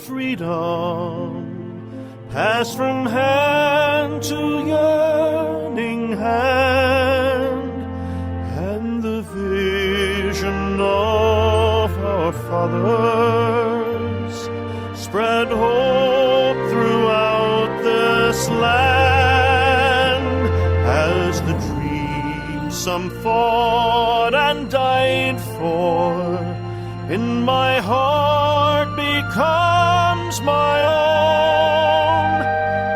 freedom passed from hand to yearning hand, and the vision of our fathers spread hope throughout this land, as the dream some fought and died for in my heart becomes my own.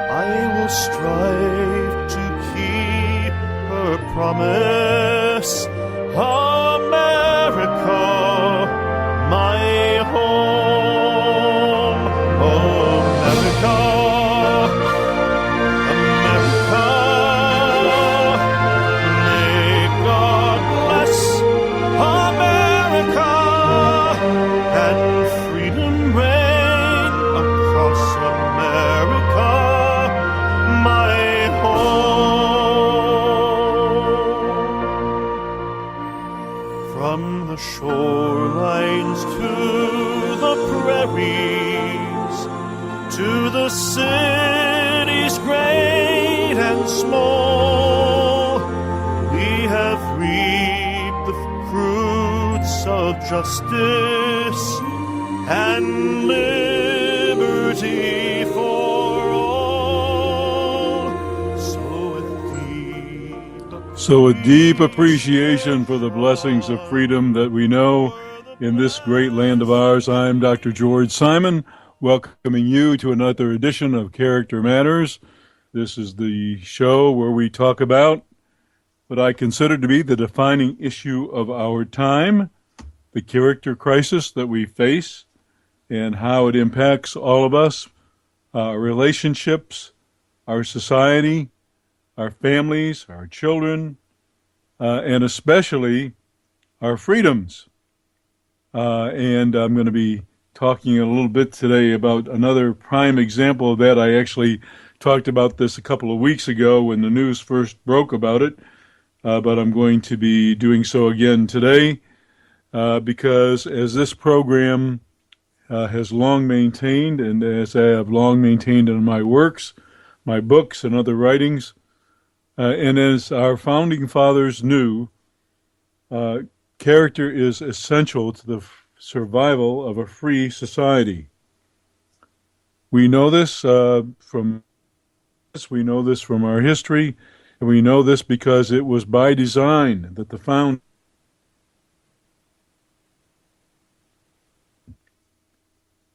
I will strive to keep her promise, America, my home. America, America, may God bless America, and freedom reign across America, my home. From the shorelines to the prairies, to the cities great and small, we have reaped the fruits of justice and liberty for all. So with deep appreciation for the blessings of freedom that we know in this great land of ours, I'm Dr. George Simon, welcoming you to another edition of Character Matters. This is the show where we talk about what I consider to be the defining issue of our time, the character crisis that we face, and how it impacts all of us, our relationships, our society, our families, our children, and especially our freedoms. And I'm going to be talking a little bit today about another prime example of that. I actually talked about this a couple of weeks ago when the news first broke about it, but I'm going to be doing so again today because as this program has long maintained, and as I have long maintained in my works, my books, and other writings, and as our founding fathers knew, character is essential to the survival of a free society. We know this from our history, and we know this because it was by design that the founders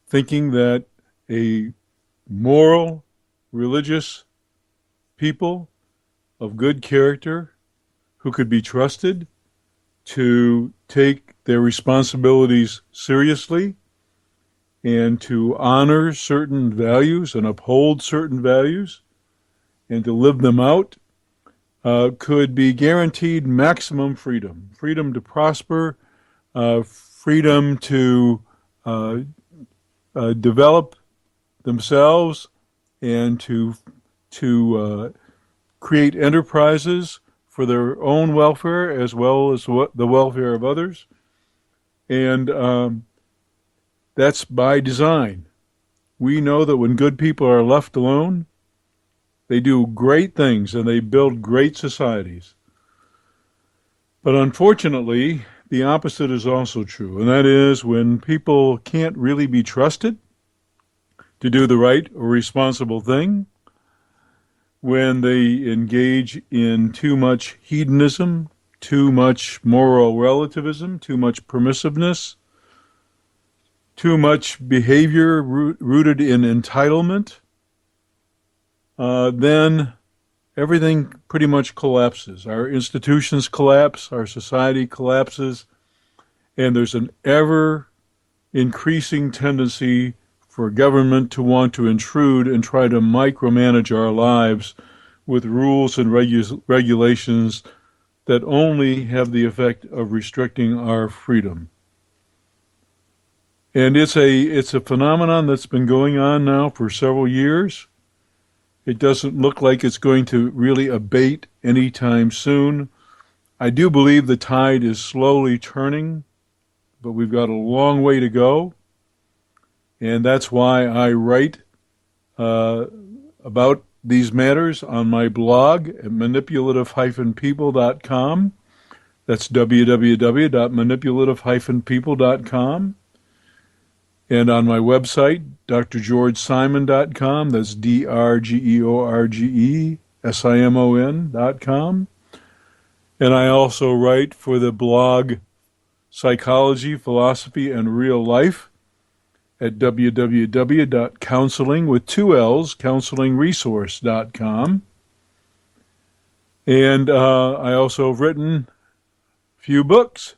thinking that a moral, religious people of good character who could be trusted to take their responsibilities seriously and to honor certain values and uphold certain values and to live them out could be guaranteed maximum freedom, freedom to prosper, freedom to develop themselves and to create enterprises for their own welfare as well as the welfare of others. And that's by design. We know that when good people are left alone, they do great things and they build great societies. But unfortunately, the opposite is also true, and that is when people can't really be trusted to do the right or responsible thing, when they engage in too much hedonism, too much moral relativism, too much permissiveness, too much behavior rooted in entitlement, then everything pretty much collapses. Our institutions collapse, our society collapses, and there's an ever-increasing tendency for government to want to intrude and try to micromanage our lives with rules and regulations that only have the effect of restricting our freedom. And it's a phenomenon that's been going on now for several years. It doesn't look like it's going to really abate anytime soon. I do believe the tide is slowly turning, but we've got a long way to go. And that's why I write about these matters on my blog at manipulative-people.com. That's www.manipulative-people.com. And on my website, drgeorgesimon.com. That's drgeorgesimon.com. And I also write for the blog Psychology, Philosophy, and Real Life at www.counseling with two L's, counselingresource.com. And I also have written a few books: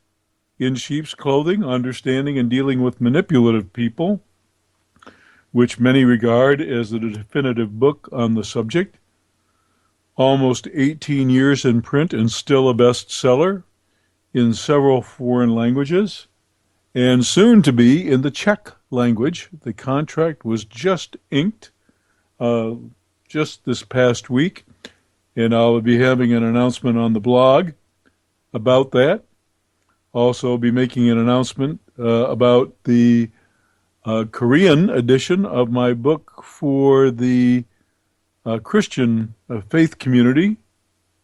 In Sheep's Clothing, Understanding and Dealing with Manipulative People, which many regard as the definitive book on the subject. Almost 18 years in print and still a bestseller in several foreign languages, and soon to be in the Czech language. The contract was just inked just this past week, and I'll be having an announcement on the blog about that. Also be making an announcement about the Korean edition of my book for the Christian faith community,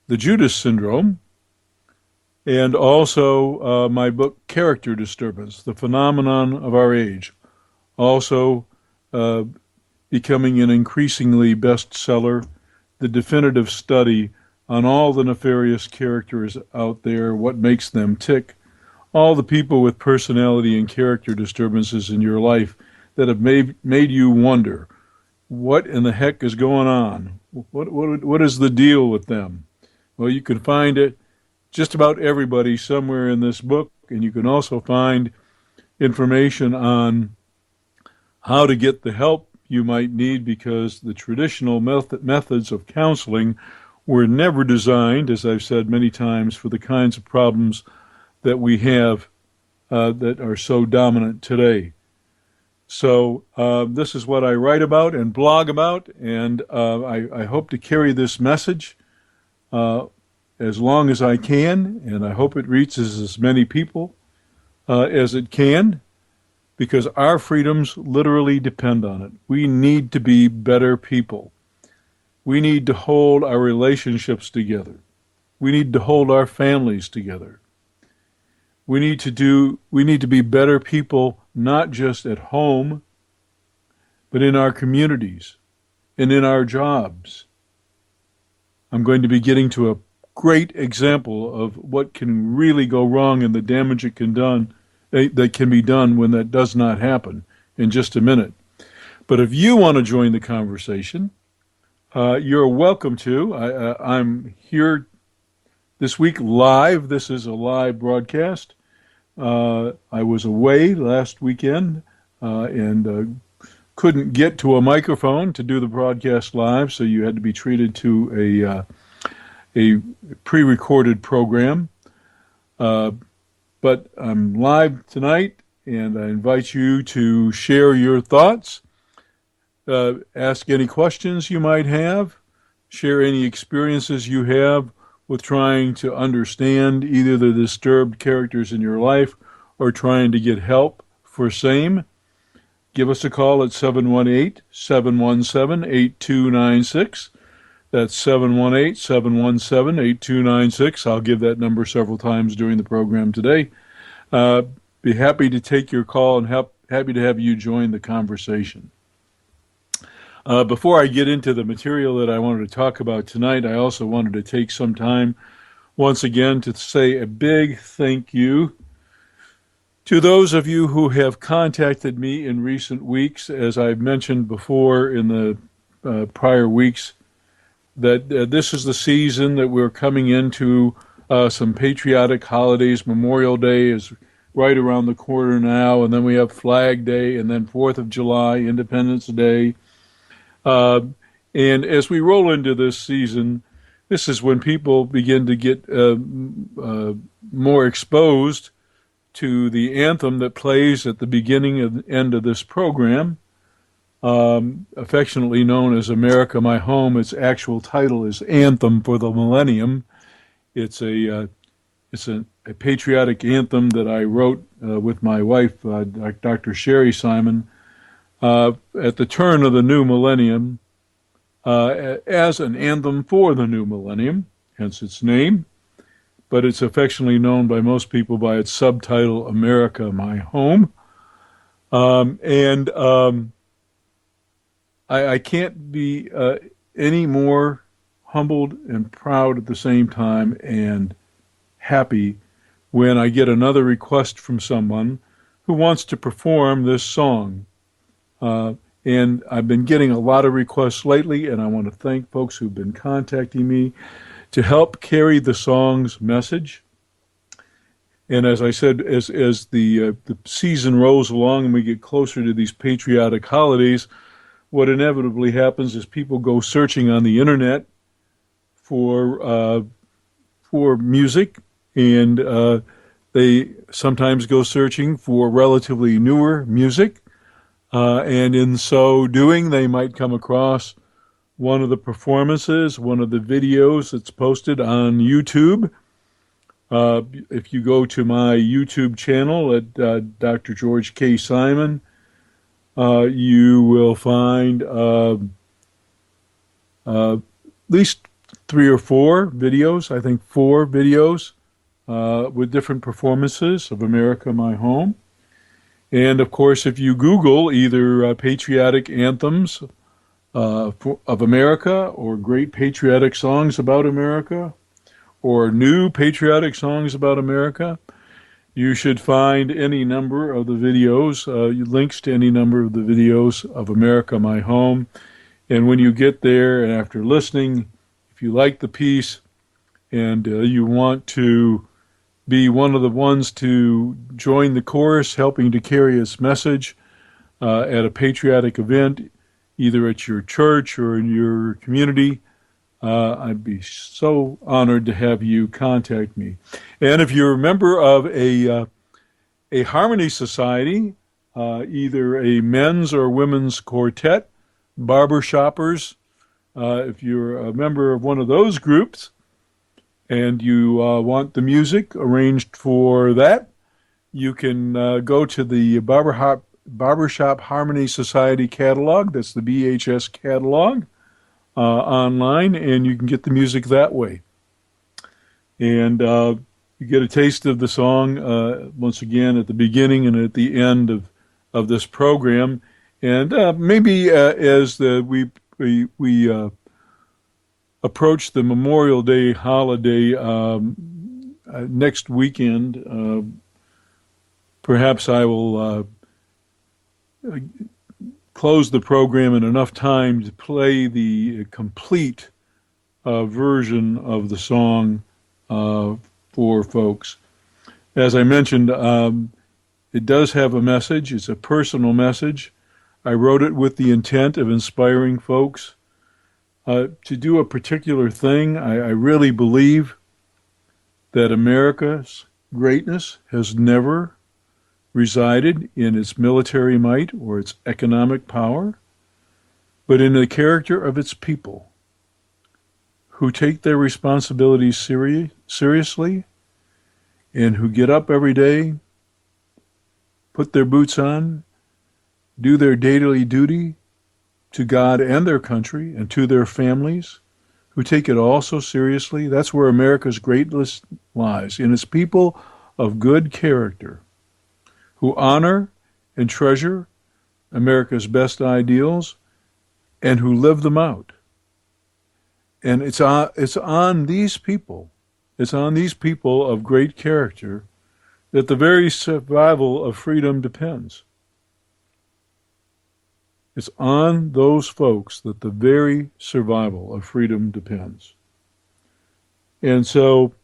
The Judas Syndrome, and also my book, Character Disturbance, The Phenomenon of Our Age, also becoming an increasingly bestseller, the definitive study on all the nefarious characters out there, what makes them tick, all the people with personality and character disturbances in your life that have made you wonder, what in the heck is going on? What is the deal with them? Well, you can find it just about everybody somewhere in this book, and you can also find information on how to get the help you might need, because the traditional methods of counseling were never designed, as I've said many times, for the kinds of problems that we have that are so dominant today. So this is what I write about and blog about, and I hope to carry this message as long as I can, and I hope it reaches as many people as it can, because our freedoms literally depend on it. We need to be better people. We need to hold our relationships together. We need to hold our families together. We need to be better people, not just at home, but in our communities and in our jobs. I'm going to be getting to a great example of what can really go wrong and the damage that can be done when that does not happen in just a minute. But if you want to join the conversation, you're welcome to. I'm here this week live. This is a live broadcast. I was away last weekend and couldn't get to a microphone to do the broadcast live, so you had to be treated to a pre-recorded program. But I'm live tonight, and I invite you to share your thoughts, ask any questions you might have, share any experiences you have with trying to understand either the disturbed characters in your life or trying to get help for same. Give us a call at 718-717-8296. That's 718-717-8296. I'll give that number several times during the program today. Be happy to take your call and happy to have you join the conversation. Before I get into the material that I wanted to talk about tonight, I also wanted to take some time once again to say a big thank you to those of you who have contacted me in recent weeks. As I've mentioned before in the prior weeks, that this is the season that we're coming into some patriotic holidays. Memorial Day is right around the corner now, and then we have Flag Day, and then 4th of July, Independence Day. And as we roll into this season, this is when people begin to get more exposed to the anthem that plays at the beginning and end of this program, affectionately known as America My Home. Its actual title is Anthem for the Millennium. It's a patriotic anthem that I wrote with my wife, Dr. Sherry Simon, at the turn of the new millennium as an anthem for the new millennium, hence its name, but it's affectionately known by most people by its subtitle, America, My Home. And I can't be any more humbled and proud at the same time and happy when I get another request from someone who wants to perform this song. And I've been getting a lot of requests lately, and I want to thank folks who've been contacting me to help carry the song's message. And as I said, as the season rolls along and we get closer to these patriotic holidays, what inevitably happens is people go searching on the internet for music, and they sometimes go searching for relatively newer music. And in so doing, they might come across one of the performances, one of the videos that's posted on YouTube. If you go to my YouTube channel at Dr. George K. Simon, you will find at least 3 or 4 videos, I think 4 videos with different performances of America, My Home. And of course, if you Google either patriotic anthems of America or great patriotic songs about America or new patriotic songs about America, you should find any number of the videos, links to any number of the videos of America, My Home. And when you get there and after listening, if you like the piece and you want to be one of the ones to join the chorus helping to carry its message at a patriotic event, either at your church or in your community, I'd be so honored to have you contact me. And if you're a member of a harmony society, either a men's or women's quartet, barber shoppers, if you're a member of one of those groups and you want the music arranged for that, you can go to the Barbershop Harmony Society catalog. That's the BHS catalog online, and you can get the music that way. And you get a taste of the song once again at the beginning and at the end of this program. And maybe as we approach the Memorial Day holiday next weekend, perhaps I will close the program in enough time to play the complete version of the song for folks. As I mentioned, it does have a message. It's a personal message. I wrote it with the intent of inspiring folks to do a particular thing. I really believe that America's greatness has never resided in its military might or its economic power, but in the character of its people who take their responsibilities seriously and who get up every day, put their boots on, do their daily duty to God and their country and to their families, who take it all so seriously. That's where America's greatness lies, in its people of good character, who honor and treasure America's best ideals and who live them out. And it's on these people of great character that the very survival of freedom depends. It's on those folks that the very survival of freedom depends. And so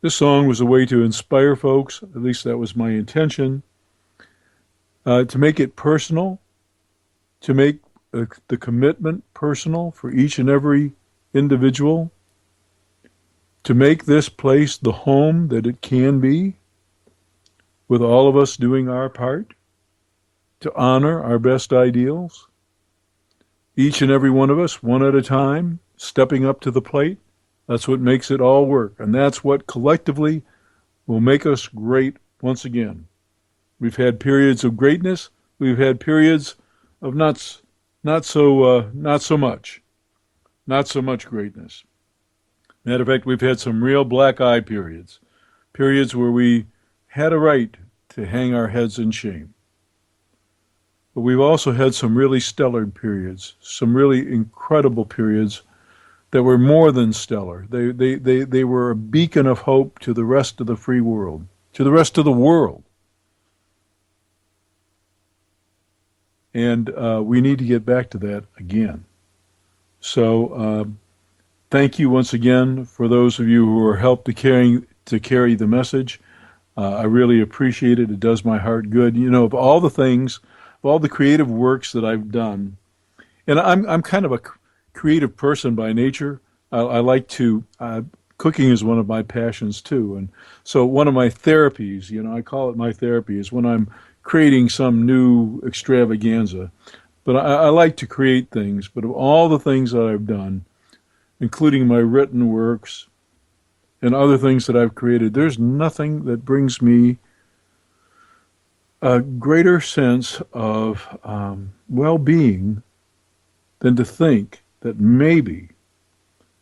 this song was a way to inspire folks, at least that was my intention, to make it personal, to make the commitment personal for each and every individual, to make this place the home that it can be, with all of us doing our part, to honor our best ideals, each and every one of us, one at a time, stepping up to the plate. That's what makes it all work, and that's what collectively will make us great once again. We've had periods of greatness. We've had periods of not so much greatness. Matter of fact, we've had some real black eye periods, periods where we had a right to hang our heads in shame. But we've also had some really stellar periods, some really incredible periods that were more than stellar. They were a beacon of hope to the rest of the free world, to the rest of the world. And we need to get back to that again. So thank you once again for those of you who are helped to carry the message. I really appreciate it. It does my heart good. You know, of all the things, of all the creative works that I've done, and I'm kind of a creative person by nature. I like to cooking is one of my passions too, and so one of my therapies, you know, I call it my therapy, is when I'm creating some new extravaganza. But I like to create things. But of all the things that I've done, including my written works and other things that I've created, there's nothing that brings me a greater sense of well-being than to think that maybe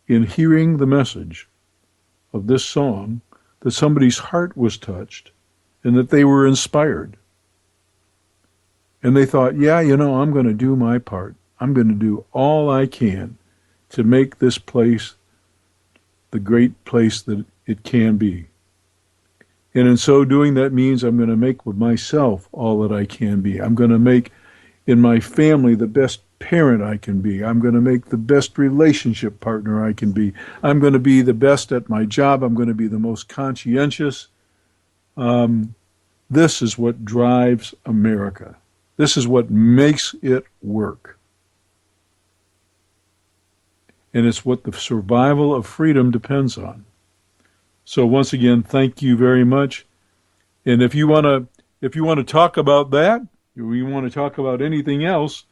in hearing the message of this song, that somebody's heart was touched and that they were inspired. And they thought, yeah, you know, I'm going to do my part. I'm going to do all I can to make this place the great place that it can be. And in so doing, that means I'm going to make with myself all that I can be. I'm going to make in my family the best parent I can be. I'm going to make the best relationship partner I can be. I'm going to be the best at my job. I'm going to be the most conscientious. This is what drives America. This is what makes it work. And it's what the survival of freedom depends on. So once again, thank you very much. And if you want to talk about that, or you want to talk about anything else,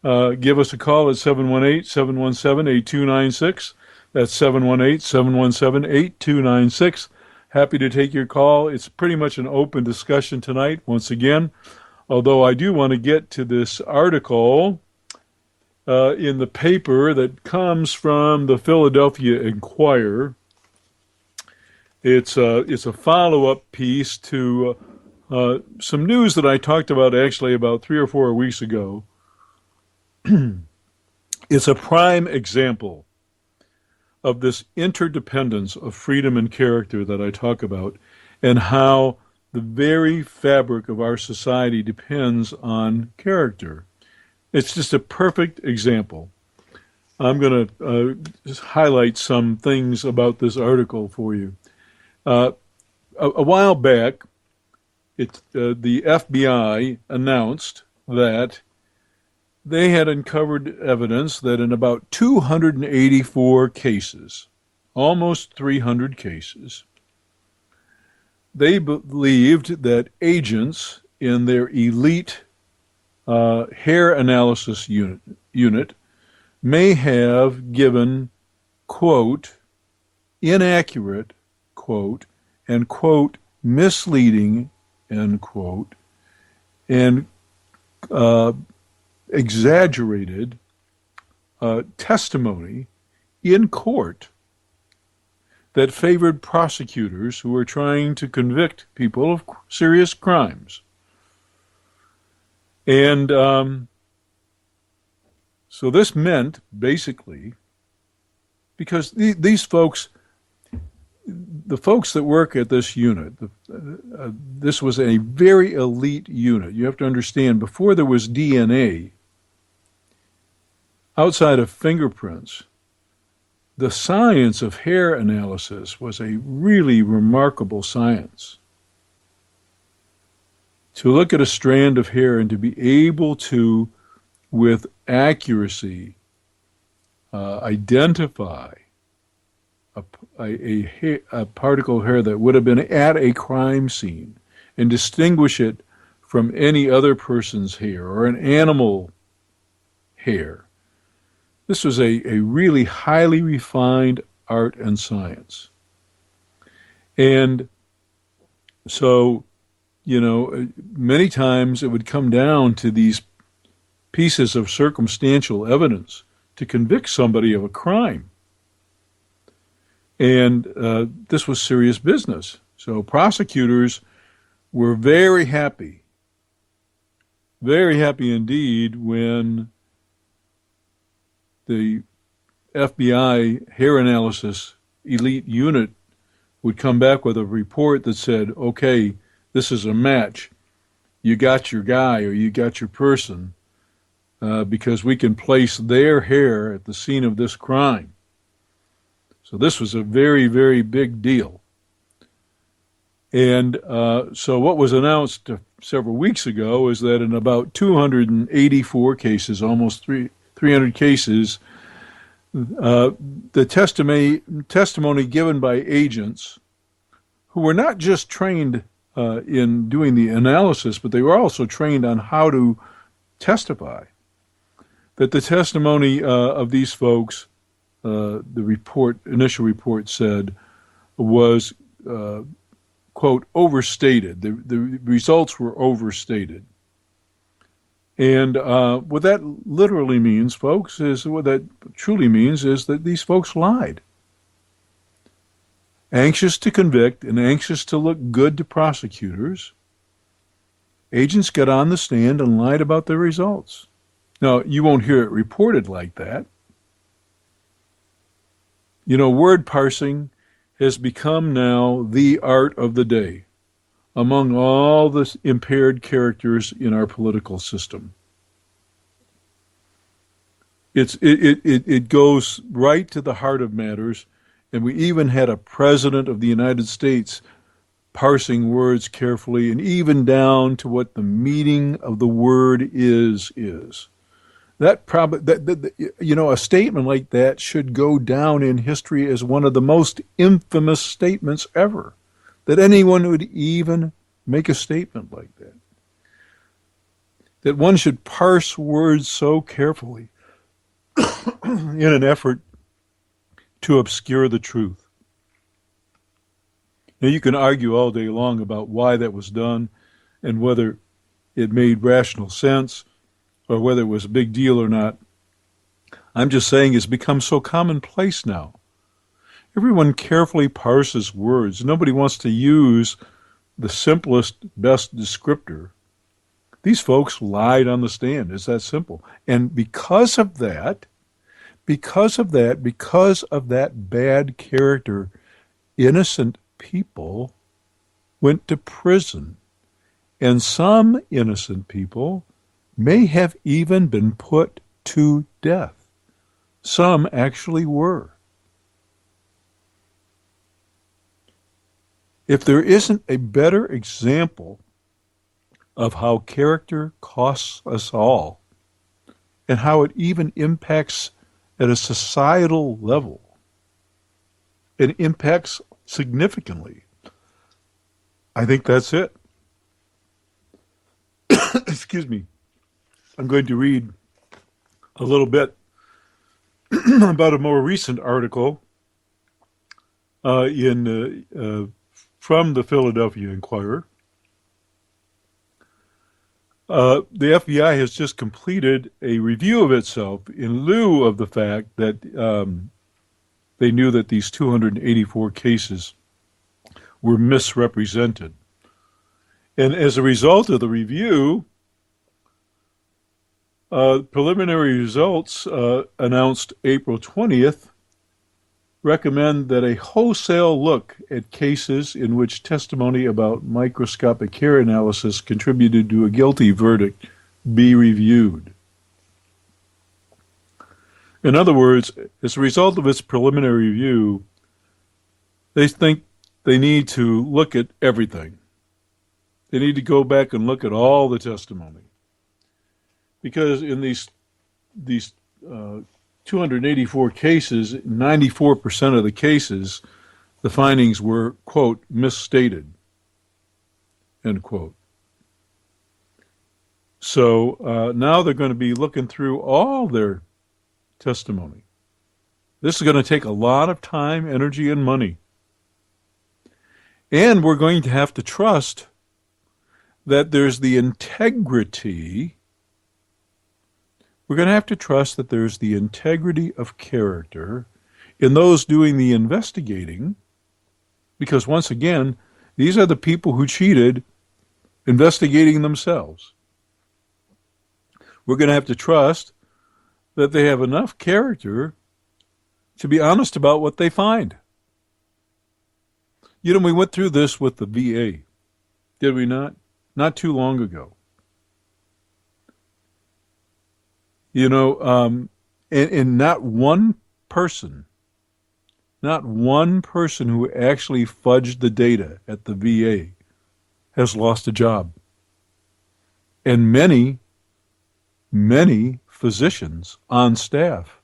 give us a call at 718-717-8296. That's 718-717-8296. Happy to take your call. It's pretty much an open discussion tonight, once again. Although I do want to get to this article in the paper that comes from the Philadelphia Inquirer. It's a follow-up piece to some news that I talked about actually about 3 or 4 weeks ago. It's a prime example of this interdependence of freedom and character that I talk about, and how the very fabric of our society depends on character. It's just a perfect example. I'm going to just highlight some things about this article for you. A while back, the FBI announced that they had uncovered evidence that in about 284 cases, almost 300 cases, they believed that agents in their elite hair analysis unit may have given, quote, inaccurate, quote, and, quote, misleading, end quote, and exaggerated testimony in court that favored prosecutors who were trying to convict people of serious crimes. And so this meant, basically, because these folks, the folks that work at this unit, this was a very elite unit. You have to understand, before there was DNA, outside of fingerprints, the science of hair analysis was a really remarkable science. To look at a strand of hair and to be able to, with accuracy, identify a particle of hair that would have been at a crime scene and distinguish it from any other person's hair or an animal hair. This was a really highly refined art and science. And so, you know, many times it would come down to these pieces of circumstantial evidence to convict somebody of a crime. And this was serious business. So prosecutors were very happy indeed when the FBI hair analysis elite unit would come back with a report that said, okay, this is a match. You got your guy or you got your person because we can place their hair at the scene of this crime. So this was a very, very big deal. And so what was announced several weeks ago is that in about 284 cases, almost 300 cases, the testimony given by agents who were not just trained in doing the analysis, but they were also trained on how to testify, that the testimony of these folks, the initial report said, was, quote, overstated. The results were overstated. And what that literally means, folks, is what that truly means is that these folks lied. Anxious to convict and anxious to look good to prosecutors, agents got on the stand and lied about their results. Now, you won't hear it reported like that. You know, word parsing has become now the art of the day among all the impaired characters in our political system. It goes right to the heart of matters, and we even had a president of the United States parsing words carefully and even down to what the meaning of the word is. That a statement like that should go down in history as one of the most infamous statements ever, that anyone would even make a statement like that. That one should parse words so carefully in an effort to obscure the truth. Now, you can argue all day long about why that was done and whether it made rational sense or whether it was a big deal or not. I'm just saying it's become so commonplace now. Everyone carefully parses words. Nobody wants to use the simplest, best descriptor. These folks lied on the stand. It's that simple. And because of that bad character, innocent people went to prison. And some innocent people may have even been put to death. Some actually were. If there isn't a better example of how character costs us all and how it even impacts at a societal level, it impacts significantly, I think that's it. Excuse me. I'm going to read a little bit about a more recent article from the Philadelphia Inquirer. The FBI has just completed a review of itself in lieu of the fact that they knew that these 284 cases were misrepresented. And as a result of the review, preliminary results announced April 20th recommend that a wholesale look at cases in which testimony about microscopic hair analysis contributed to a guilty verdict be reviewed. In other words, as a result of its preliminary review, they think they need to look at everything. They need to go back and look at all the testimony. Because in these 284 cases, 94% of the cases, the findings were, quote, misstated, end quote. So now they're going to be looking through all their testimony. This is going to take a lot of time, energy, and money. And we're going to have to trust that there's the integrity We're going to have to trust that there's the integrity of character in those doing the investigating, because once again, these are the people who cheated investigating themselves. We're going to have to trust that they have enough character to be honest about what they find. You know, we went through this with the VA, did we not? Not too long ago. You know, and not one person who actually fudged the data at the VA has lost a job. And many physicians on staff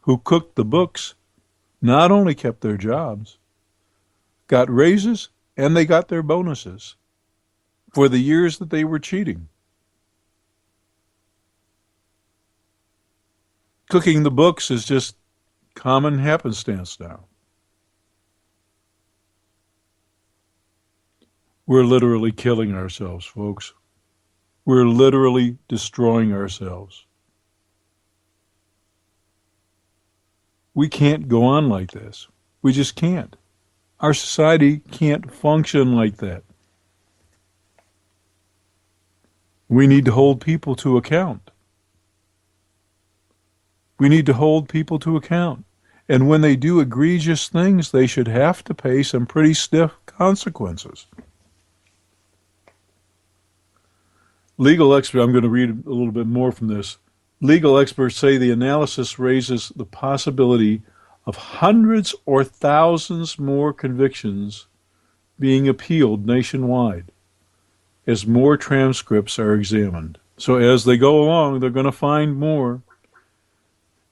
who cooked the books not only kept their jobs, got raises, and they got their bonuses for the years that they were cheating. Cooking the books is just common happenstance now. We're literally killing ourselves, folks. We're literally destroying ourselves. We can't go on like this. We just can't. Our society can't function like that. We need to hold people to account. We need to hold people to account. And when they do egregious things, they should have to pay some pretty stiff consequences. Legal experts, I'm going to read a little bit more from this. Legal experts say the analysis raises the possibility of hundreds or thousands more convictions being appealed nationwide as more transcripts are examined. So as they go along, they're going to find more.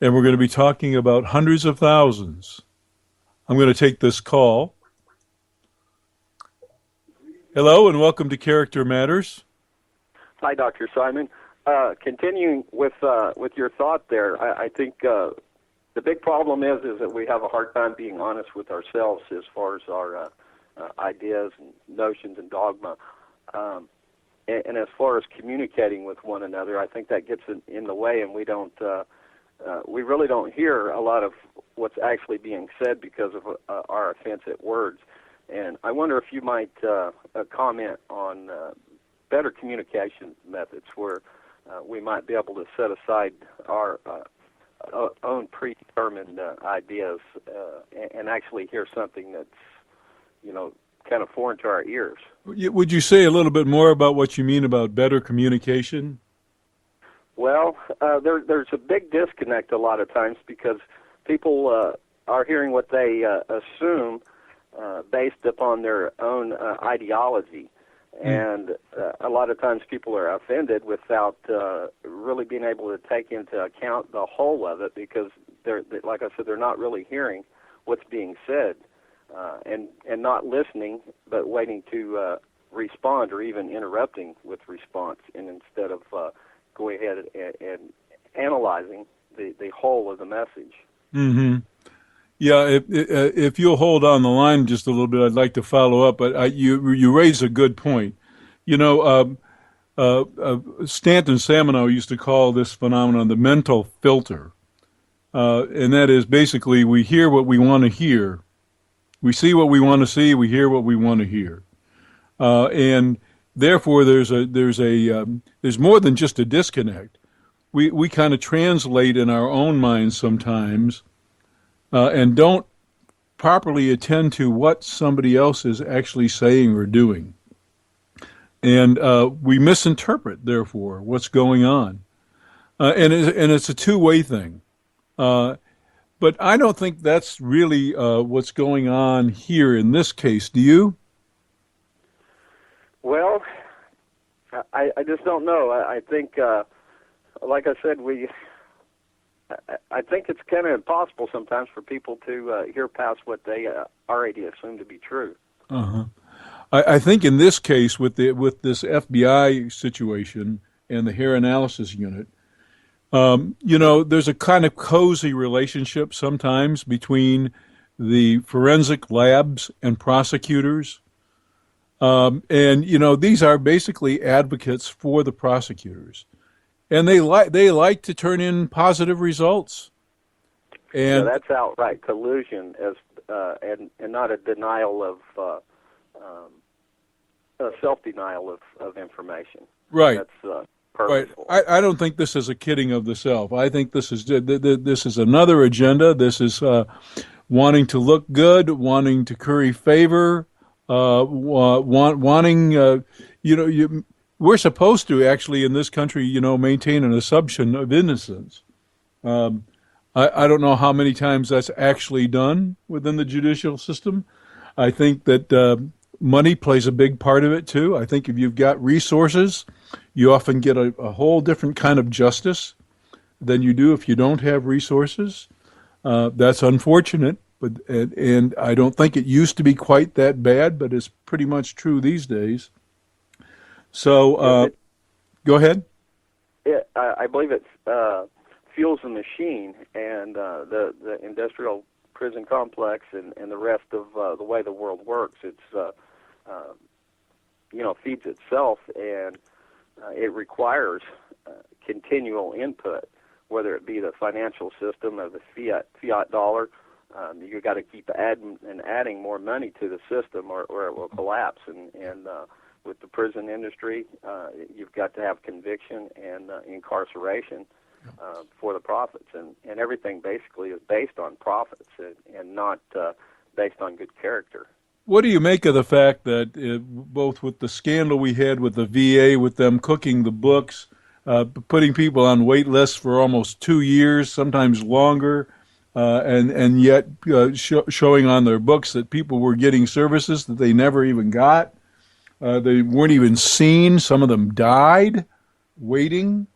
And we're going to be talking about hundreds of thousands. I'm going to take this call. Hello and welcome to Character Matters. Hi, Dr. Simon. Continuing with your thought there, I think the big problem is that we have a hard time being honest with ourselves as far as our ideas and notions and dogma. And as far as communicating with one another, I think that gets in the way, and we really don't hear a lot of what's actually being said because of our offensive words. And I wonder if you might comment on better communication methods where we might be able to set aside our own predetermined ideas and actually hear something that's, kind of foreign to our ears. Would you say a little bit more about what you mean about better communication? Well, there's a big disconnect a lot of times because people are hearing what they assume based upon their own ideology. And a lot of times people are offended without really being able to take into account the whole of it because, like I said, they're not really hearing what's being said and not listening but waiting to respond or even interrupting with response and instead of going ahead and analyzing the whole of the message. Mm-hmm. Yeah, if you'll hold on the line just a little bit, I'd like to follow up. But you raise a good point. Stanton Samanow used to call this phenomenon the mental filter. And that is basically we hear what we want to hear. We see what we want to see. We hear what we want to hear. And therefore, there's more than just a disconnect. We kind of translate in our own minds sometimes and don't properly attend to what somebody else is actually saying or doing. And we misinterpret, therefore, what's going on. And it's a two-way thing. But I don't think that's really what's going on here in this case. Do you? Well, I just don't know. I think, like I said, I think it's kind of impossible sometimes for people to hear past what they already assume to be true. Uh-huh. I think in this case, with this FBI situation and the hair analysis unit, there's a kind of cozy relationship sometimes between the forensic labs and prosecutors. And these are basically advocates for the prosecutors. and they like to turn in positive results. Yeah, And that's outright collusion, as and not a denial of a self-denial of information. right, That's right. purposeful. I don't think this is a kidding of the self. I think this is another agenda. This is wanting to look good, wanting to curry favor, wanting we're supposed to actually in this country maintain an assumption of innocence. Um, I don't know how many times that's actually done within the judicial system. I think that money plays a big part of it too. I think if you've got resources, you often get a whole different kind of justice than you do if you don't have resources. That's unfortunate, but and I don't think it used to be quite that bad, but it's pretty much true these days. So go ahead. I believe it fuels the machine, and the industrial prison complex and the rest of the way the world works. It's feeds itself, and it requires continual input, whether it be the financial system or the fiat dollar. You got to keep adding more money to the system, or it will collapse. And with the prison industry, you've got to have conviction and incarceration for the profits, and everything basically is based on profits and not based on good character. What do you make of the fact that both with the scandal we had with the VA, with them cooking the books, putting people on wait lists for almost 2 years, sometimes longer, and yet showing on their books that people were getting services that they never even got. They weren't even seen. Some of them died waiting,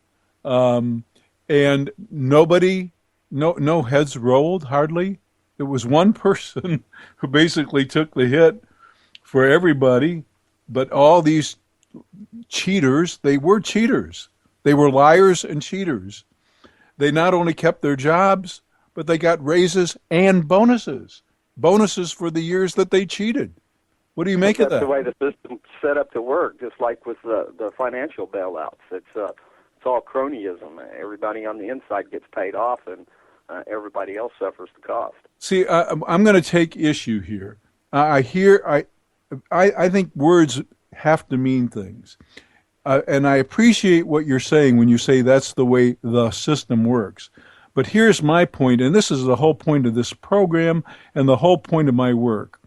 and nobody, no heads rolled hardly. It was one person who basically took the hit for everybody, but all these cheaters, they were cheaters. They were liars and cheaters. They not only kept their jobs, but they got raises and bonuses for the years that they cheated. What do you make of That's that? the way the system's set up to work, just like with the financial bailouts. It's all cronyism. Everybody on the inside gets paid off, and everybody else suffers the cost. See, I'm going to take issue here. I think words have to mean things. And I appreciate what you're saying when you say that's the way the system works. But here's my point, and this is the whole point of this program and the whole point of my work.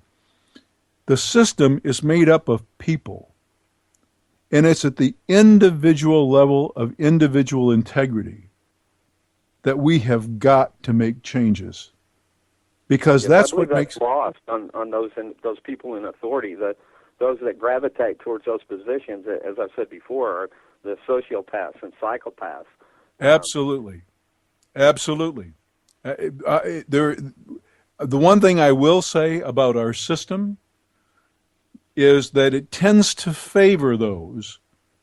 The system is made up of people, and it's at the individual level of individual integrity that we have got to make changes. Because that's what makes lost on those people in authority, those that gravitate towards those positions, as I've said before, are the sociopaths and psychopaths. Absolutely. Absolutely. The one thing I will say about our system is that it tends to favor those.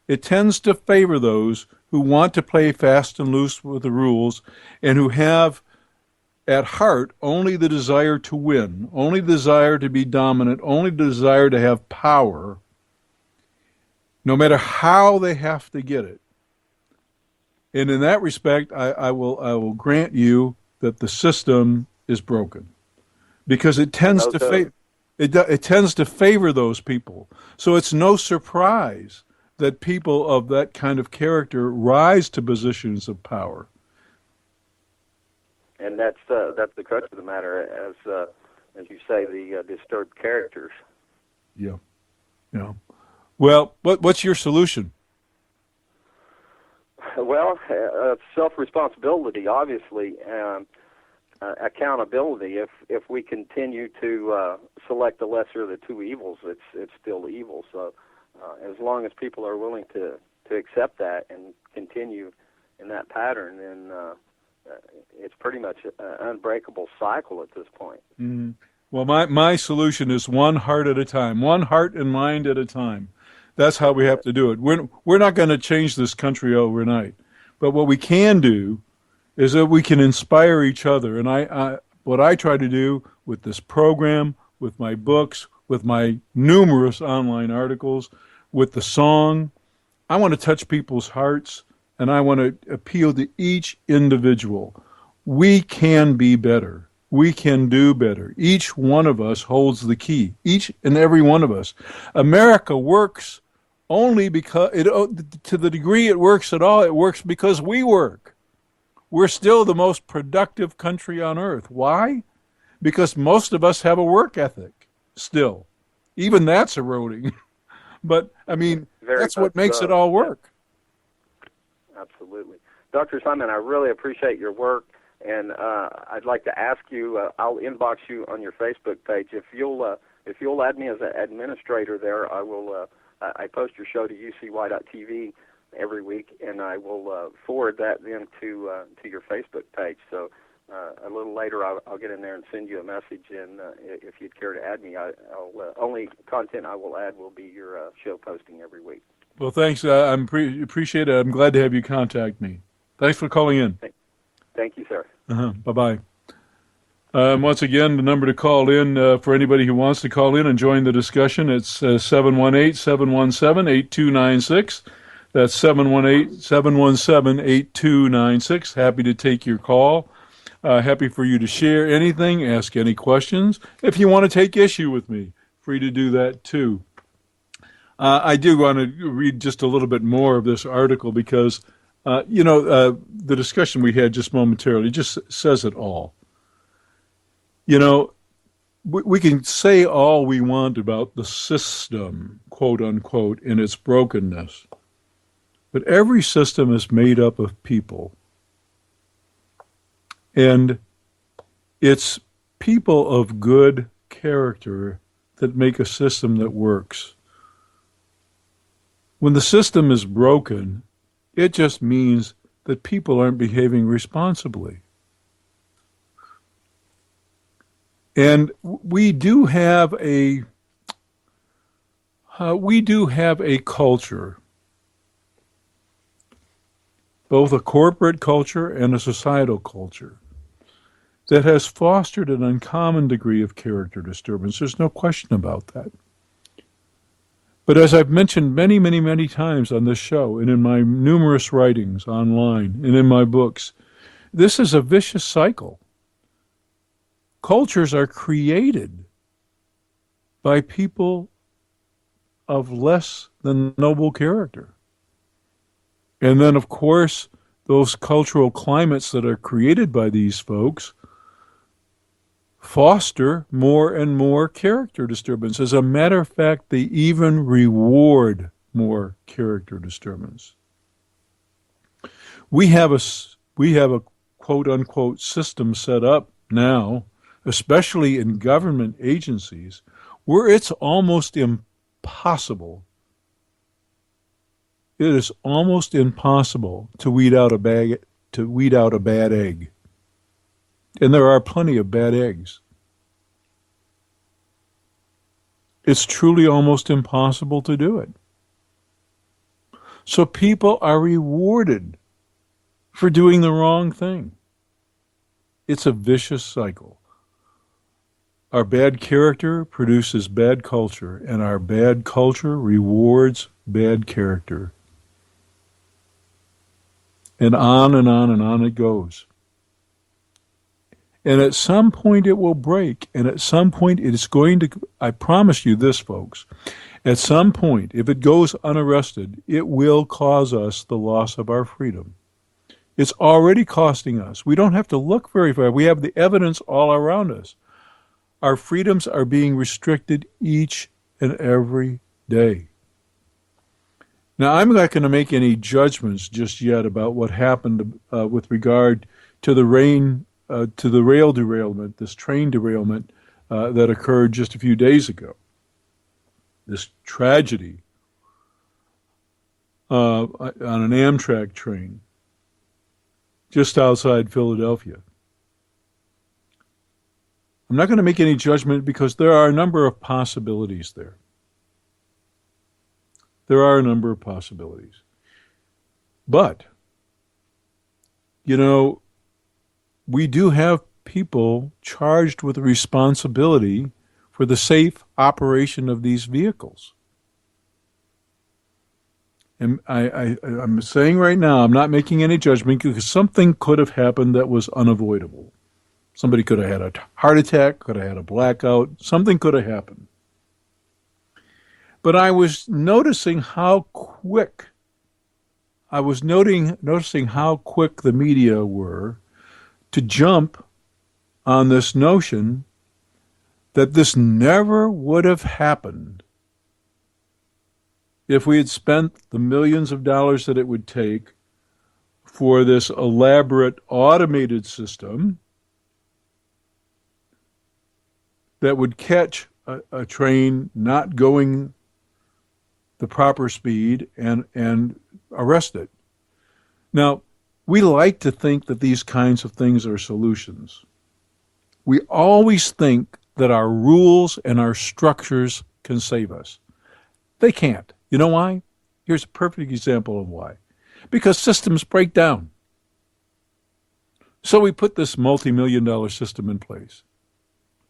It tends to favor those who want to play fast and loose with the rules and who have at heart only the desire to win, only the desire to be dominant, only the desire to have power, no matter how they have to get it. And in that respect, I will grant you that the system is broken because it tends to it tends to favor those people. So it's no surprise that people of that kind of character rise to positions of power. And that's the crux of the matter, as you say, the disturbed characters. Yeah, yeah. Well, what's your solution? Well, self-responsibility, obviously, accountability. If we continue to select the lesser of the two evils, it's still evil. So, as long as people are willing to accept that and continue in that pattern, then it's pretty much an unbreakable cycle at this point. Mm-hmm. Well, my solution is one heart at a time, one heart and mind at a time. That's how we have to do it. We're not going to change this country overnight, but what we can do is that we can inspire each other. And what I try to do with this program, with my books, with my numerous online articles, with the song, I want to touch people's hearts and I want to appeal to each individual. We can be better. We can do better. Each one of us holds the key. Each and every one of us. America works only because, to the degree it works at all, it works because we work. We're still the most productive country on earth. Why? Because most of us have a work ethic still. Even that's eroding. But, I mean, that's what makes it all work. Absolutely. Dr. Simon, I really appreciate your work, and I'd like to ask you, I'll inbox you on your Facebook page. If you'll add me as an administrator there, I will. I post your show to ucy.tv every week, and I will forward that then to your Facebook page. So a little later, I'll get in there and send you a message, and if you'd care to add me, I'll only content I will add will be your show posting every week. Well, thanks. I appreciate it. I'm glad to have you contact me. Thanks for calling in. Thank you, sir. Bye-bye. Once again, the number to call in for anybody who wants to call in and join the discussion, it's 718-717-8296. That's 718-717-8296. Happy to take your call. Happy for you to share anything, ask any questions. If you want to take issue with me, free to do that too. I do want to read just a little bit more of this article because, the discussion we had just momentarily just says it all. We can say all we want about the system, quote unquote, in its brokenness. But every system is made up of people. And it's people of good character that make a system that works. When the system is broken, it just means that people aren't behaving responsibly. And we do have a culture, both a corporate culture and a societal culture, that has fostered an uncommon degree of character disturbance. There's no question about that. But as I've mentioned many, many, many times on this show and in my numerous writings online and in my books, this is a vicious cycle. Cultures are created by people of less than noble character. And then, of course, those cultural climates that are created by these folks foster more and more character disturbance. As a matter of fact, they even reward more character disturbance. We have a quote-unquote system set up now, especially in government agencies, where it's almost impossible. It is almost impossible to weed out a bad egg. And there are plenty of bad eggs. It's truly almost impossible to do it. So people are rewarded for doing the wrong thing. It's a vicious cycle. Our bad character produces bad culture, and our bad culture rewards bad character. And on and on and on it goes. And at some point it will break, and at some point it is going to, I promise you this, folks, at some point, if it goes unarrested, it will cause us the loss of our freedom. It's already costing us. We don't have to look very far. We have the evidence all around us. Our freedoms are being restricted each and every day. Now, I'm not going to make any judgments just yet about what happened with regard to the rail derailment, this train derailment that occurred just a few days ago. This tragedy on an Amtrak train just outside Philadelphia. I'm not going to make any judgment because there are a number of possibilities there. There are a number of possibilities. But, we do have people charged with the responsibility for the safe operation of these vehicles. And I'm saying right now, I'm not making any judgment because something could have happened that was unavoidable. Somebody could have had a heart attack, could have had a blackout, something could have happened. But I was noticing how quick, noticing how quick the media were to jump on this notion that this never would have happened if we had spent the millions of dollars that it would take for this elaborate automated system that would catch a train not going the proper speed and arrest it. Now, we like to think that these kinds of things are solutions. We always think that our rules and our structures can save us. They can't. You know why? Here's a perfect example of why. Because systems break down. So we put this multi-million-dollar system in place.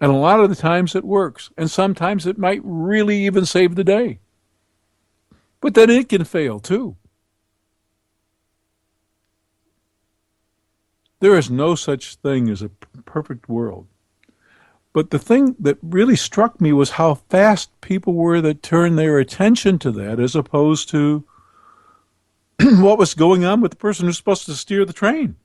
And a lot of the times it works. And sometimes it might really even save the day. But then it can fail too. There is no such thing as a perfect world. But the thing that really struck me was how fast people were that turned their attention to that as opposed to what was going on with the person who's supposed to steer the train.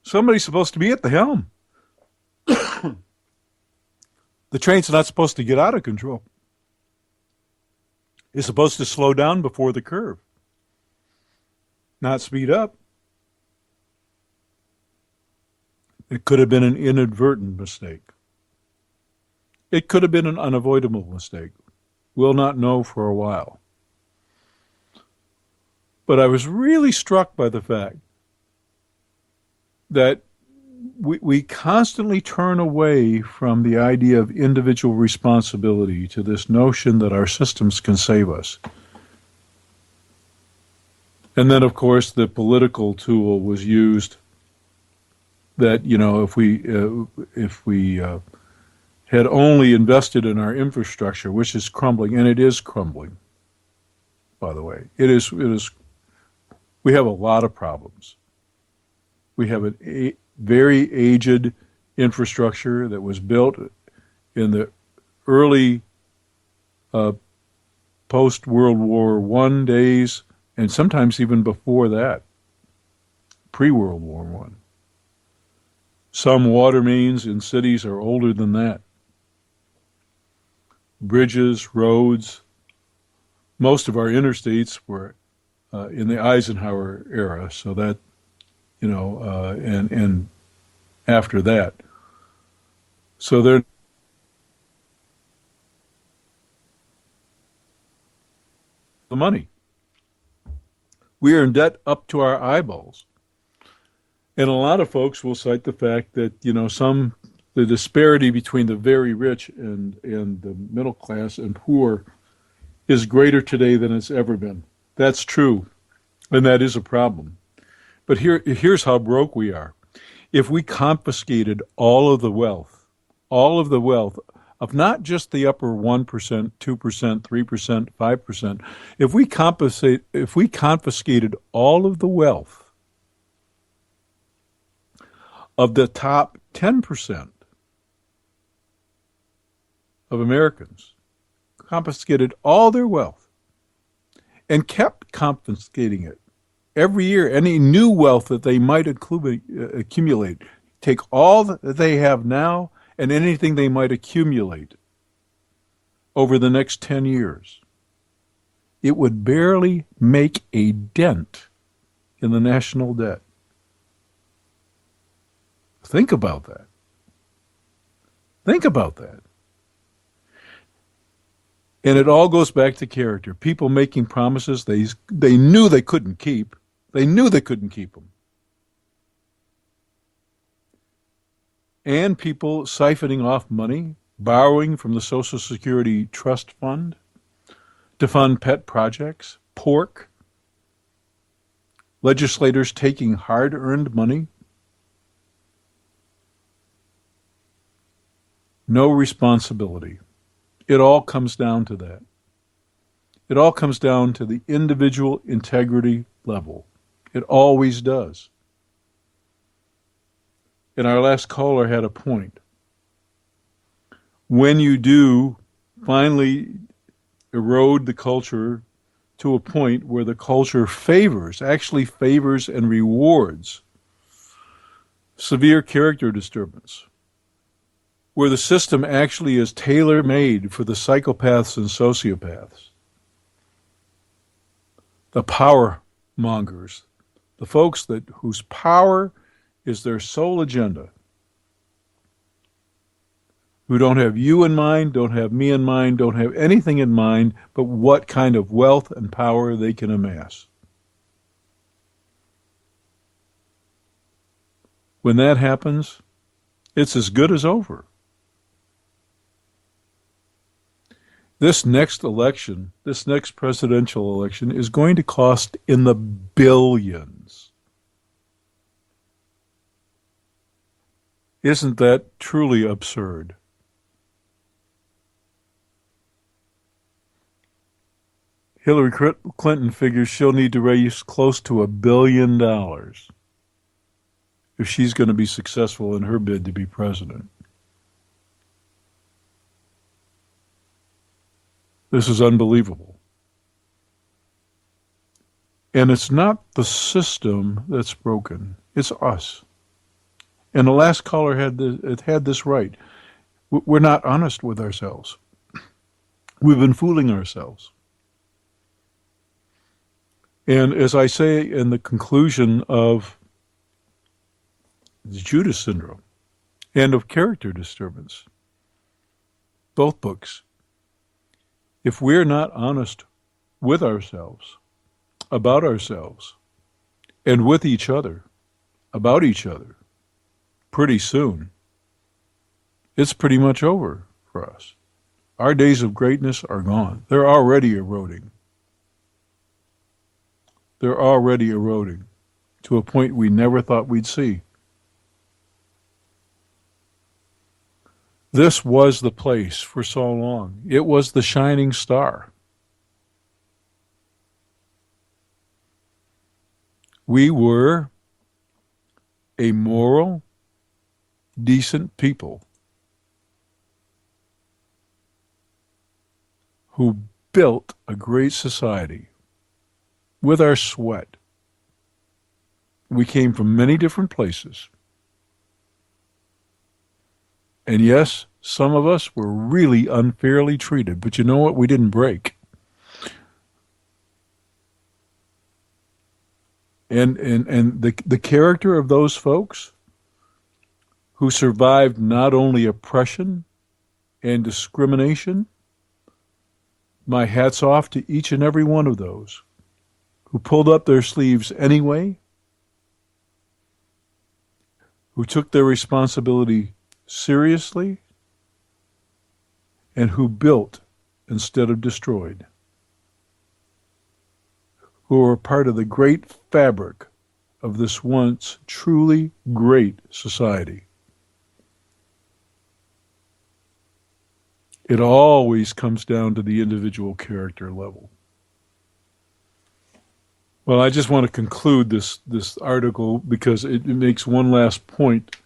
Somebody's supposed to be at the helm. The train's not supposed to get out of control. It's supposed to slow down before the curve, not speed up. It could have been an inadvertent mistake. It could have been an unavoidable mistake. We'll not know for a while. But I was really struck by the fact that we constantly turn away from the idea of individual responsibility to this notion that our systems can save us. And then, of course, the political tool was used that, you know, if we had only invested in our infrastructure, which is crumbling, and it is crumbling, by the way. It is. We have a lot of problems. We have a very aged infrastructure that was built in the early post-World War I days, and sometimes even before that, pre-World War I. Some water mains in cities are older than that. Bridges, roads, most of our interstates were in the Eisenhower era, so that, you know, and after that. So they're the money. We are in debt up to our eyeballs. And a lot of folks will cite the fact that, you know, the disparity between the very rich and the middle class and poor is greater today than it's ever been. That's true, and that is a problem. But here's how broke we are. If we confiscated all of the wealth of not just the upper 1%, 2%, 3%, 5%, if we confiscated all of the wealth of the top 10% of Americans, confiscated all their wealth and kept confiscating it every year, any new wealth that they might accumulate, take all that they have now and anything they might accumulate over the next 10 years, it would barely make a dent in the national debt. Think about that. Think about that. And it all goes back to character. People making promises they knew they couldn't keep. They knew they couldn't keep them. And people siphoning off money, borrowing from the Social Security Trust Fund to fund pet projects, pork, legislators taking hard-earned money, no responsibility. It all comes down to that. It all comes down to the individual integrity level. It always does. And our last caller had a point. When you do finally erode the culture to a point where the culture actually favors and rewards severe character disturbance, where the system actually is tailor-made for the psychopaths and sociopaths, the power mongers, the folks whose power is their sole agenda, who don't have you in mind, don't have me in mind, don't have anything in mind but what kind of wealth and power they can amass. When that happens, it's as good as over. This next election, this next presidential election, is going to cost in the billions. Isn't that truly absurd? Hillary Clinton figures she'll need to raise close to $1 billion if she's going to be successful in her bid to be president. This is unbelievable. And it's not the system that's broken. It's us. And the last caller had this right. We're not honest with ourselves. We've been fooling ourselves. And as I say in the conclusion of the Judas Syndrome and of Character Disturbance, both books, if we're not honest with ourselves, about ourselves, and with each other, about each other, pretty soon, it's pretty much over for us. Our days of greatness are gone. They're already eroding. They're already eroding to a point we never thought we'd see. This was the place for so long. It was the shining star. We were a moral, decent people who built a great society with our sweat. We came from many different places. And yes, some of us were really unfairly treated, but you know what? We didn't break. And the character of those folks who survived not only oppression and discrimination, my hat's off to each and every one of those who pulled up their sleeves anyway, who took their responsibility seriously, and who built instead of destroyed, who are part of the great fabric of this once truly great society. It always comes down to the individual character level. Well, I just want to conclude this article because it makes one last point.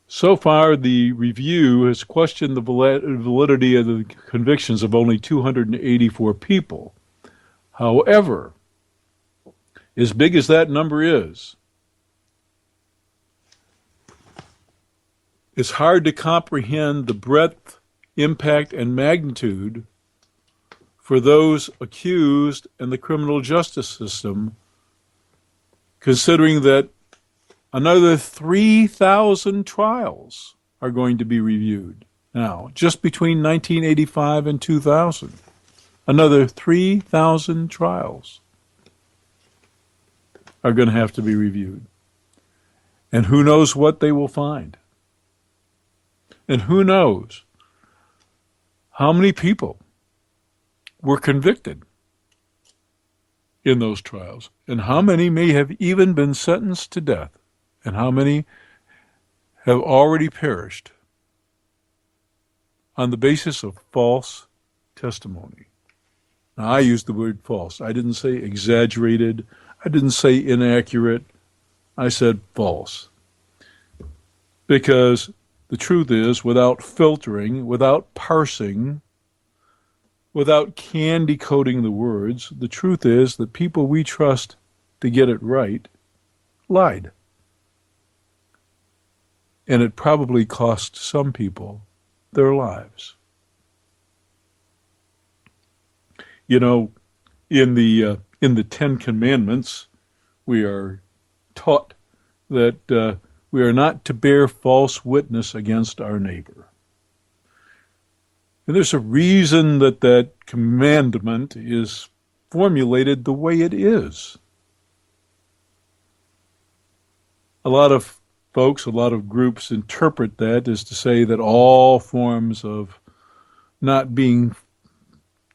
So far, the review has questioned the validity of the convictions of only 284 people. However, as big as that number is, it's hard to comprehend the breadth, impact, and magnitude for those accused in the criminal justice system, considering that another 3,000 trials are going to be reviewed now, just between 1985 and 2000. Another 3,000 trials are going to have to be reviewed. And who knows what they will find? And who knows how many people were convicted in those trials, and how many may have even been sentenced to death, and how many have already perished on the basis of false testimony. Now, I used the word false. I didn't say exaggerated. I didn't say inaccurate. I said false. Because the truth is, without filtering, without parsing, without candy coating the words, the truth is that people we trust to get it right lied. And it probably cost some people their lives. You know, in the Ten Commandments, we are taught that we are not to bear false witness against our neighbor. And there's a reason that that commandment is formulated the way it is. A lot of folks, a lot of groups interpret that as to say that all forms of not being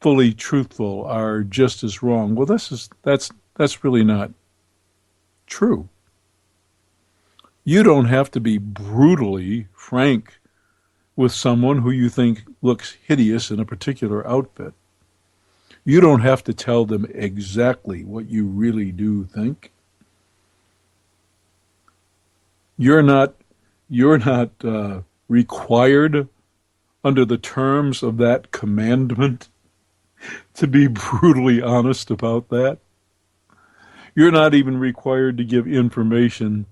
fully truthful are just as wrong. Well, that's really not true. You don't have to be brutally frank with someone who you think looks hideous in a particular outfit. You don't have to tell them exactly what you really do think. You're not required under the terms of that commandment to be brutally honest about that. You're not even required to give information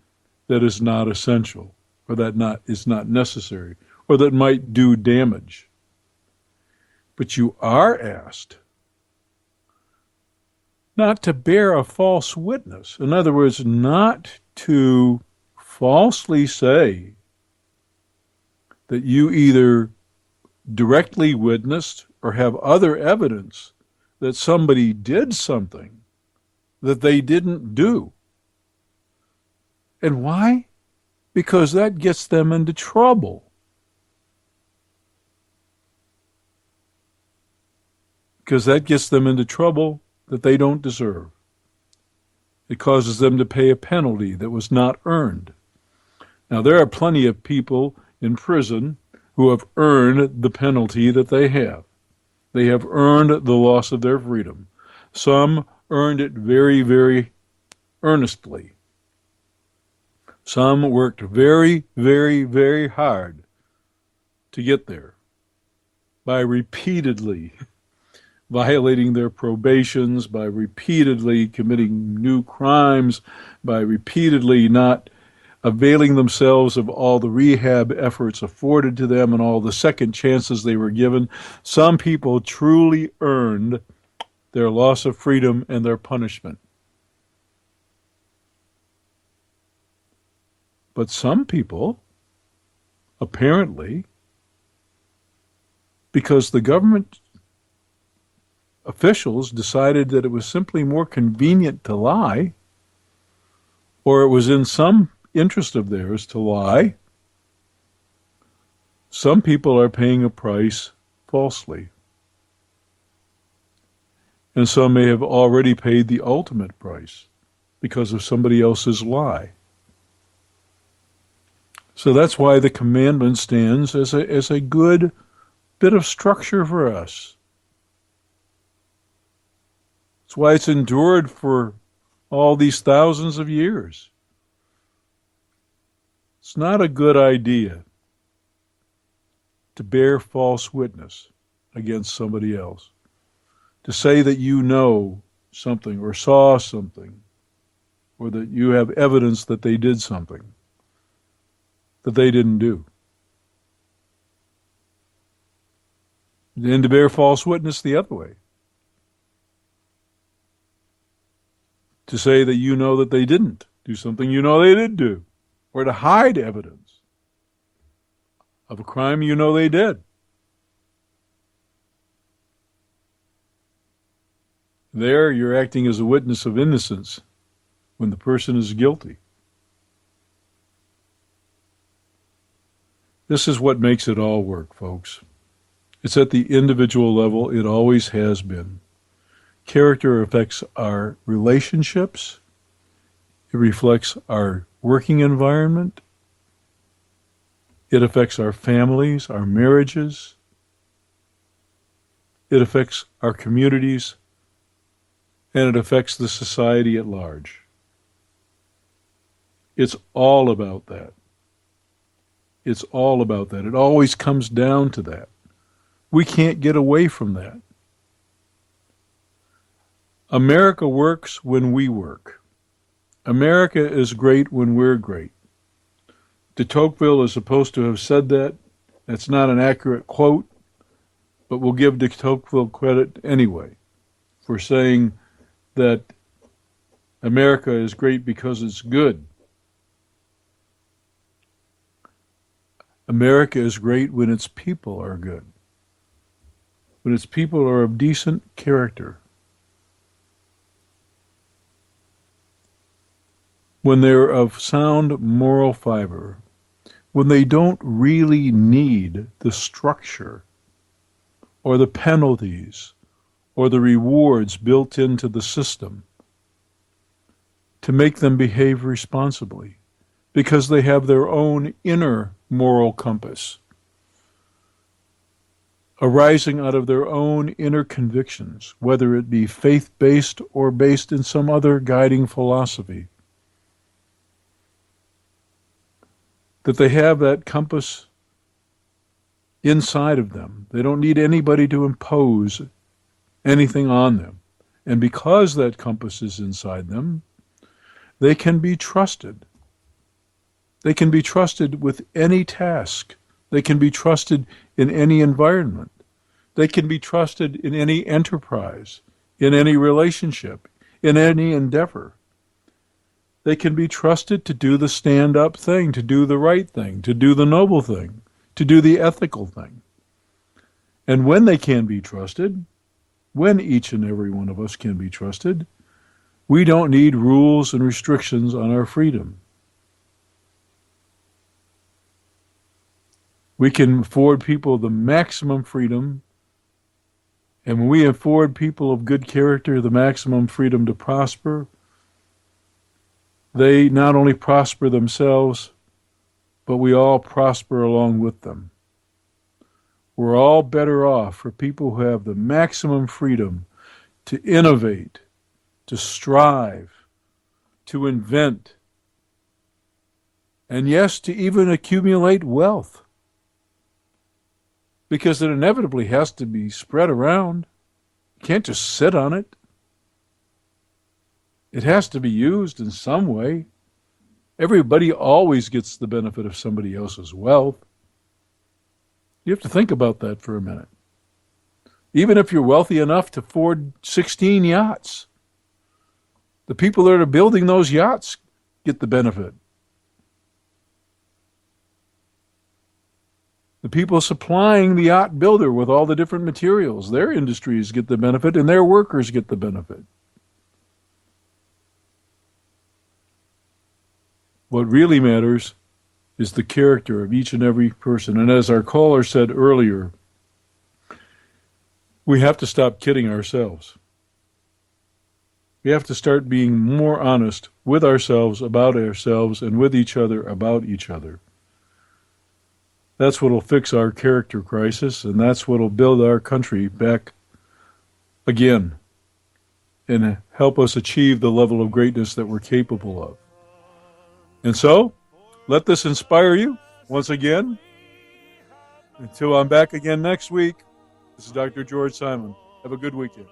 that is not essential, or that is not necessary, or that might do damage. But you are asked not to bear a false witness. In other words, not to falsely say that you either directly witnessed or have other evidence that somebody did something that they didn't do. And why? Because that gets them into trouble. Because that gets them into trouble that they don't deserve. It causes them to pay a penalty that was not earned. Now, there are plenty of people in prison who have earned the penalty that they have. They have earned the loss of their freedom. Some earned it very, very earnestly. Some worked very, very, very hard to get there by repeatedly violating their probations, by repeatedly committing new crimes, by repeatedly not availing themselves of all the rehab efforts afforded to them and all the second chances they were given. Some people truly earned their loss of freedom and their punishment. But some people, apparently, because the government officials decided that it was simply more convenient to lie, or it was in some interest of theirs to lie, some people are paying a price falsely. And some may have already paid the ultimate price because of somebody else's lie. So that's why the commandment stands as a good bit of structure for us. That's why it's endured for all these thousands of years. It's not a good idea to bear false witness against somebody else, to say that you know something or saw something, or that you have evidence that they did something that they didn't do. And to bear false witness the other way. To say that you know that they didn't do something you know they did do. Or to hide evidence of a crime you know they did. There, you're acting as a witness of innocence when the person is guilty. This is what makes it all work, folks. It's at the individual level. It always has been. Character affects our relationships. It reflects our working environment. It affects our families, our marriages. It affects our communities, and it affects the society at large. It's all about that. It's all about that. It always comes down to that. We can't get away from that. America works when we work. America is great when we're great. De Tocqueville is supposed to have said that. That's not an accurate quote, but we'll give de Tocqueville credit anyway for saying that America is great because it's good. America is great when its people are good, when its people are of decent character, when they're of sound moral fiber, when they don't really need the structure or the penalties or the rewards built into the system to make them behave responsibly, because they have their own inner moral compass arising out of their own inner convictions, whether it be faith-based or based in some other guiding philosophy. That they have that compass inside of them. They don't need anybody to impose anything on them. And because that compass is inside them, they can be trusted. They can be trusted with any task. They can be trusted in any environment. They can be trusted in any enterprise, in any relationship, in any endeavor. They can be trusted to do the stand-up thing, to do the right thing, to do the noble thing, to do the ethical thing. And when they can be trusted, when each and every one of us can be trusted, we don't need rules and restrictions on our freedom. We can afford people the maximum freedom, and when we afford people of good character the maximum freedom to prosper, they not only prosper themselves, but we all prosper along with them. We're all better off for people who have the maximum freedom to innovate, to strive, to invent, and yes, to even accumulate wealth. Because it inevitably has to be spread around. You can't just sit on it. It has to be used in some way. Everybody always gets the benefit of somebody else's wealth. You have to think about that for a minute. Even if you're wealthy enough to afford 16 yachts, the people that are building those yachts get the benefit. The people supplying the yacht builder with all the different materials, their industries get the benefit and their workers get the benefit. What really matters is the character of each and every person. And as our caller said earlier, we have to stop kidding ourselves. We have to start being more honest with ourselves, about ourselves, and with each other, about each other. That's what will fix our character crisis, and that's what will build our country back again and help us achieve the level of greatness that we're capable of. And so, let this inspire you once again. Until I'm back again next week, this is Dr. George Simon. Have a good weekend.